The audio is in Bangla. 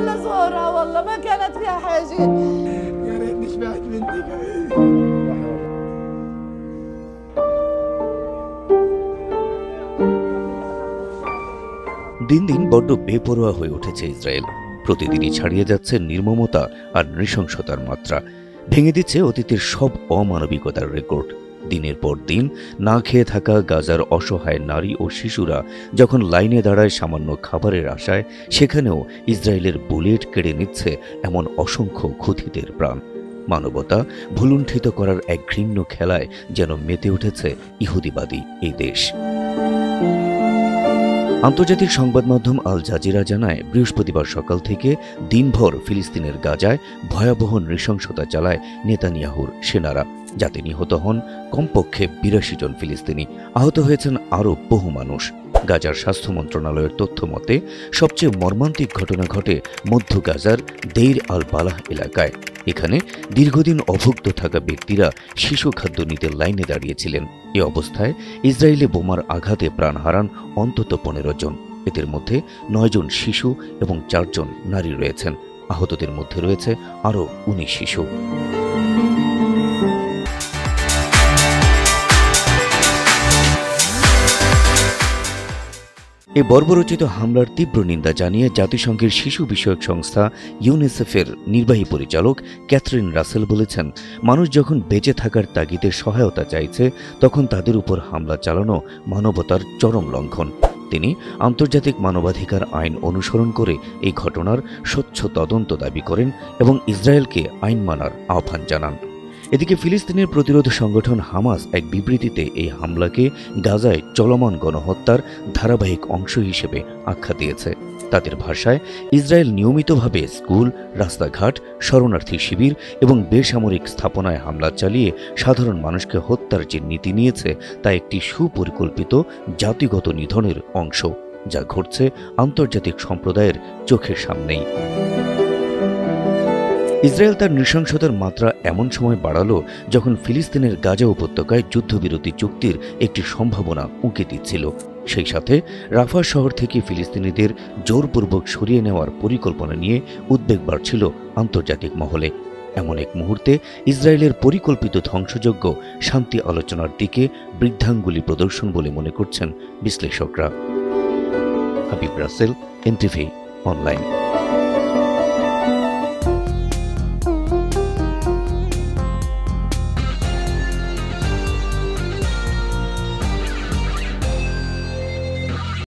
لصورة والله ما كانت فيها حاجة. يا ريتني شبعت بنتك. দিন দিন বড্ড বেপরোয়া হয়ে উঠেছে ইসরায়েল। প্রতিদিনই ছাড়িয়ে যাচ্ছে নির্মমতা আর নৃশংসতার মাত্রা। ভেঙে দিচ্ছে অতীতের সব অমানবিকতার রেকর্ড। দিনের পর দিন না খেয়ে থাকা গাজার অসহায় নারী ও শিশুরা যখন লাইনে দাঁড়ায় সামান্য খাবারের আশায়, সেখানেও ইসরায়েলের বুলেট কেড়ে নিচ্ছে এমন অসংখ্য খুঁতিদের প্রাণ। মানবতা ভুলুণ্ঠিত করার এক ঘৃণ্য খেলায় যেন মেতে উঠেছে ইহুদিবাদী এই দেশ। আন্তর্জাতিক সংবাদ মাধ্যম আল জাজিরা জানায়, বৃহস্পতিবার সকাল থেকে দিনভর ফিলিস্তিনের গাজায় ভয়াবহ নৃশংসতা চালায় নেতানিয়াহুর সেনারা, যাতে নিহত হন কমপক্ষে ৮২ জন ফিলিস্তিনি। আহত হয়েছেন আরও বহু মানুষ। গাজার স্বাস্থ্য মন্ত্রণালয়ের তথ্য মতে সবচেয়ে মর্মান্তিক ঘটনা ঘটে মধ্য গাজার দেইর আল বালাহ এলাকায়। এখানে দীর্ঘদিন অভুক্ত থাকা ব্যক্তিরা শিশু খাদ্য নিতে লাইনে দাঁড়িয়েছিলেন। এ অবস্থায় ইসরায়েলে বোমার আঘাতে প্রাণ হারান অন্তত ১৫ জন। এদের মধ্যে ৯ জন শিশু এবং ৪ জন নারী রয়েছেন। আহতদের মধ্যে রয়েছে আরও ১৯ শিশু। এ বর্বরোচিত হামলার তীব্র নিন্দা জানিয়ে জাতিসংঘের শিশু বিষয়ক সংস্থা ইউনিসেফের নির্বাহী পরিচালক ক্যাথরিন রাসেল বলেছেন, মানুষ যখন বেঁচে থাকার তাগিদে সহায়তা চাইছে, তখন তাদের উপর হামলা চালানো মানবতার চরম লঙ্ঘন। তিনি আন্তর্জাতিক মানবাধিকার আইন অনুসরণ করে এই ঘটনার স্বচ্ছ তদন্ত দাবি করেন এবং ইসরায়েলকে আইন মানার আহ্বান জানান। এদিকে ফিলিস্তিনের প্রতিরোধ সংগঠন হামাস এক বিবৃতিতে এই হামলাকে গাজায় চলমান গণহত্যার ধারাবাহিক অংশ হিসেবে আখ্যা দিয়েছে। তাদের ভাষায়, ইসরায়েল নিয়মিতভাবে স্কুল, রাস্তাঘাট, শরণার্থী শিবির এবং বেসামরিক স্থাপনায় হামলা চালিয়ে সাধারণ মানুষকে হত্যার যে নীতি নিয়েছে, তা একটি সুপরিকল্পিত জাতিগত নিধনের অংশ, যা ঘটছে আন্তর্জাতিক সম্প্রদায়ের চোখের সামনেই। ইসরায়েল তার নৃশংসতার মাত্রা এমন সময় বাড়ালো যখন ফিলিস্তিনের গাজা উপত্যকায় যুদ্ধবিরতি চুক্তির একটি সম্ভাবনা উঁকি দিচ্ছিল। সেই সাথে রাফা শহর থেকে ফিলিস্তিনিদের জোরপূর্বক সরিয়ে নেওয়ার পরিকল্পনা নিয়ে উদ্বেগ বাড়ছিল আন্তর্জাতিক মহলে। এমন এক মুহূর্তে ইসরায়েলের পরিকল্পিত ধ্বংসযজ্ঞ শান্তি আলোচনার দিকে বৃদ্ধাঙ্গুলি প্রদর্শন বলে মনে করছেন বিশ্লেষকরা। Habib Rasel, NTV online.